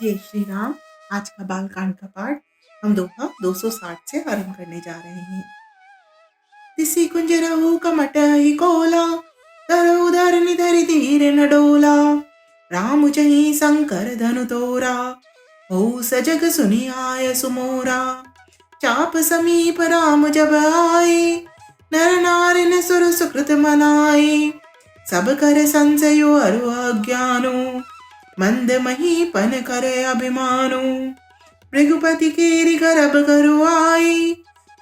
जय श्री राम। आज का बालकांड का पाठ हम दोहा 260 से आरंभ करने जा रहे हैं। तिसी कुंज रहू कमट ही कोला, तरऊ धर निधरि धीर न डोला। राम चही शंकर धनु तोरा, हो सजग सुनि आय सुमोरा। चाप समीप राम जब आए, नर नारि न सुर सुकृत मनाए। सब कर संशयो अरु अज्ञानो, मंद महीपन करे अभिमानु। भृगुपति केरि करब करुआई,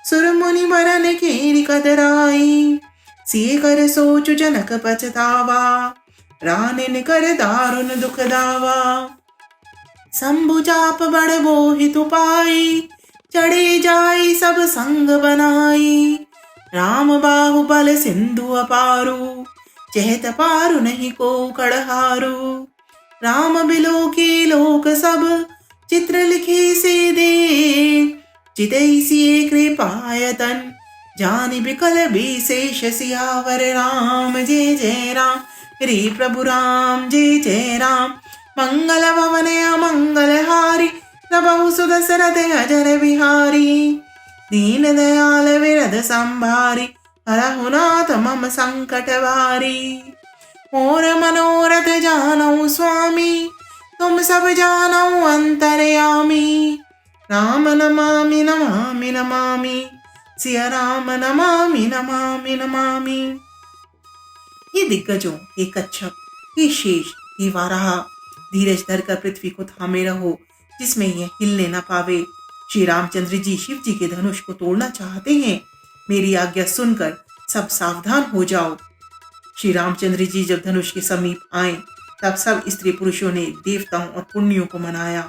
सुर मुनि मरन केरि कदराई। सिय कर सोचु जनक पछतावा, रानिन कर दारुन दुख दावा। शंभु चाप बड़ बोहित पाई, चढ़े जाई सब संग बनाई। राम बाहु बल सिंधु अपारू, चहत पारु नहीं को कड़हारू। राम बिलो के लोक सब, चित्र लिखे से दे। चितई सिए कृपायतन, जानि बिकल विशेष सियावर राम। जय जय राम, श्री प्रभु राम जय जय राम। मंगल भवन अमंगल हारी, प्रभु सुदशरथ अजर बिहारी। दीन दयाल विरद संभारी, हरहु नाथ मम संकट भारी। मोर मनोरथ जानऊ स्वामी, तुम सब जानऊ अंतर्यामी। राम नमामि नमामि नमामि, सिया राम नमामि नमामि नमामि। हे दिग्गजों, हे कच्छप, हे शेष, हे वाराह, धीरज धरकर पृथ्वी को थामे रहो, जिसमें यह हिलने न पावे। श्री रामचंद्र जी शिव जी के धनुष को तोड़ना चाहते हैं। मेरी आज्ञा सुनकर सब सावधान हो जाओ। श्री रामचंद्र जी जब धनुष के समीप आए, तब सब स्त्री पुरुषों ने देवताओं और पुण्यों को मनाया।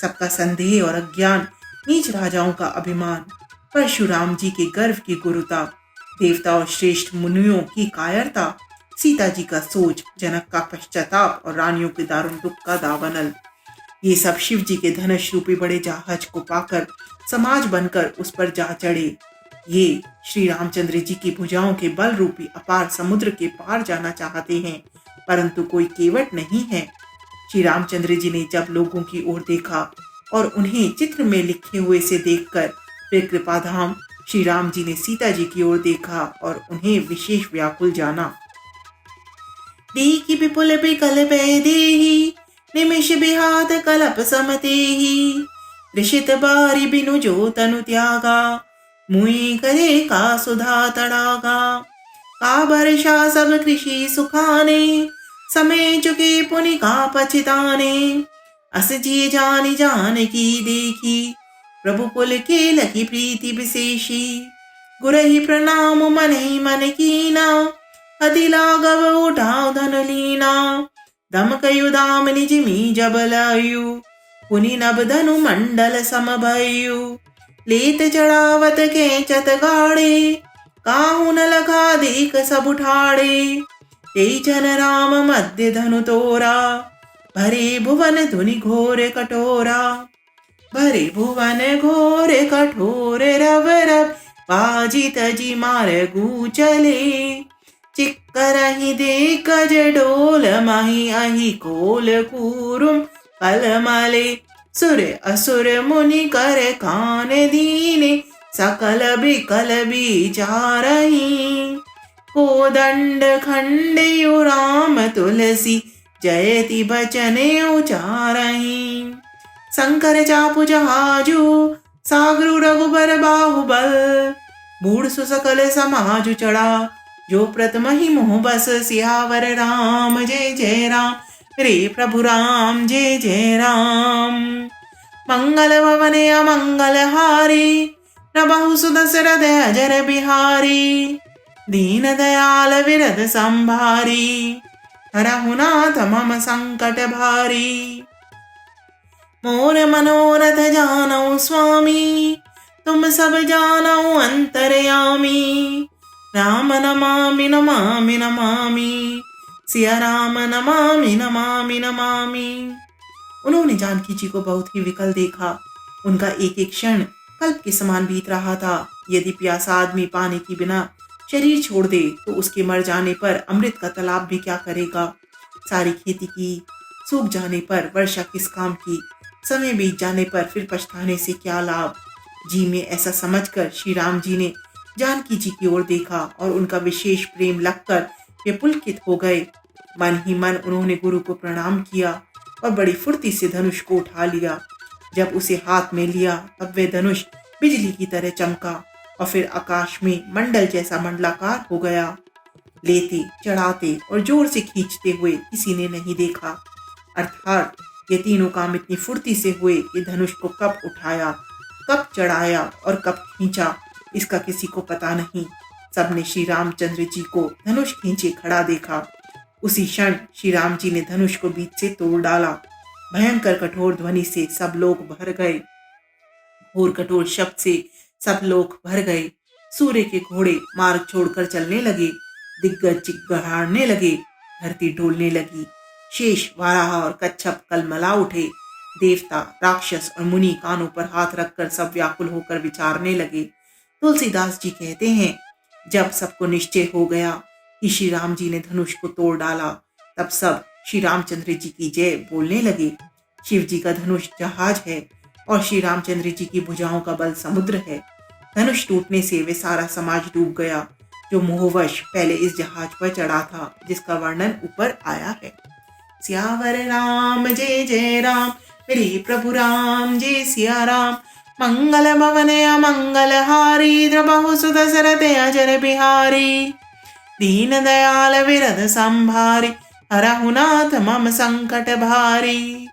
सबका संदेह और अज्ञान, नीच राजाओं का अभिमान, परशुराम जी के गर्व की गुरुता, देवता और श्रेष्ठ मुनियों की कायरता, सीता जी का सोच, जनक का पश्चाताप और रानियों के दारुण दुख का दावानल, ये सब शिव जी के धनुष रूपी बड़े जहाज को पाकर समाज बनकर उस पर जा चढ़े। ये श्री रामचंद्र जी की भुजाओं के बल रूपी अपार समुद्र के पार जाना चाहते हैं, परंतु कोई केवट नहीं है। श्री रामचंद्र जी ने जब लोगों की ओर देखा और उन्हें चित्र में लिखे हुए से देखकर फिर कृपाधाम श्री राम जी ने सीता जी की ओर देखा और उन्हें विशेष व्याकुल जाना। देखि विपुल बिकल भय देहि, निमिष बिहात कलप समतेहि। ऋषित बारी बिनु जो तनु त्यागा, मुई करे का सुधा तड़ागा। का वर्षा सब कृषि सुखाने, समय चुके पुनि का पछताने। अस जी जानी जान की देखी, प्रभु कुल के लकी प्रीति विशेषी। गुरहि प्रणाम मन ही मन कीना, अति लाघव उठाओ धन लीना। दम कयु दाम निज मी जब लायु, पुनि नभ धनु मंडल समभयु। लेत चढ़ावत के चत गाड़े, काहू न लगा देख सब उठाड़े। ते जन राम मध्य धनु तोरा, भरे भुवन धुनि घोर कठोरा। भरे भुवन घोर कठोर रव रव, बाजी तजी मार गूचले। चिक्करहि देख डोल मही अहि कोल कूरुम कलमले। सुर असुर मुनि कर कान दीने, सकल बिकल बिचारहि। कोदंड खंडयु राम तुलसी, जयति बचने उचारहि। शंकर चापु जहाजु, सागरु रघुबर बाहुबल। बूढ़ सुसकल समाजु चढ़ा, जो प्रथम ही मोह बस। सियावर राम जय जय राम, रे प्रभु राम जय जय राम। मंगल भवन अमंगल हारी, प्रभु सुदशरथ अजर बिहारी। दीन दयाल विरद संभारी, हरहु नाथ मम संकट भारी। मोर मनोरथ जानऊ स्वामी, तुम सब जानऊ अंतर्यामी। राम नमामि नमामि नमामि, सिया राम नमामि नमामि नमामि। उन्होंने जानकी जी को बहुत ही विकल देखा। उनका एक एक क्षण कल्प के समान बीत रहा था। यदि प्यासा आदमी पानी के बिना शरीर छोड़ दे तो उसके मर जाने पर अमृत का तालाब भी क्या करेगा। सारी खेती की सूख जाने पर वर्षा किस काम की। समय बीत जाने पर फिर पछताने से क्या लाभ। जी में ऐसा समझकर श्री राम जी ने जानकी जी की ओर देखा और उनका विशेष प्रेम लगकर वे पुलकित हो गए। मन ही मन उन्होंने गुरु को प्रणाम किया और बड़ी फुर्ती से धनुष को उठा लिया। जब उसे हाथ में लिया तब वह धनुष बिजली की तरह चमका और फिर आकाश में मंडल जैसा मंडलाकार हो गया। लेते, चढ़ाते और जोर से खींचते हुए किसी ने नहीं देखा। अर्थात ये तीनों काम इतनी फुर्ती से हुए कि धनुष को कब उठाया, कब चढ़ाया और कब खींचा, इसका किसी को पता नहीं। सबने श्री रामचंद्र जी को धनुष खींचे खड़ा देखा। उसी क्षण श्री राम जी ने धनुष को बीच से तोड़ डाला। भयंकर कठोर ध्वनि से सब लोग भर गए। घोर कठोर शब्द से सब लोग भर गए। सूर्य के घोड़े मार्ग छोड़कर चलने लगे। दिग्गज चिगड़ाने लगे। धरती डोलने लगी। शेष, वाराह और कच्छप कलमला उठे। देवता, राक्षस और मुनि कानों पर हाथ रखकर सब व्याकुल होकर विचारने लगे। तुलसीदास जी कहते हैं, जब सबको निश्चय हो गया कि श्री राम जी ने धनुष को तोड़ डाला, तब सब श्री रामचंद्र जी की जय बोलने लगे। शिव जी का धनुष जहाज है और श्री रामचंद्र जी की भुजाओं का बल समुद्र है। धनुष टूटने से वे सारा समाज डूब गया, जो मोहवश पहले इस जहाज पर चढ़ा था, जिसका वर्णन ऊपर आया है। सियावर राम जय जय राम, मेरे प्रभु राम जय सिया राम। मंगल भवन अमंगल हारी, द्रबहु सुत सरत अजर बिहारी। दीन दयाल विरध संभारी, हरहु नाथ मम संकट भारी।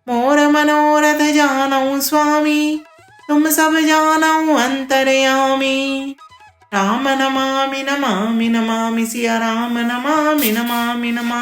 मोर मनोरथ जानऊ स्वामी, तुम सब जानऊ अंतर्यामी। राम नमामि नमामि नमामि, सिया राम नमामि नमामि नमामि।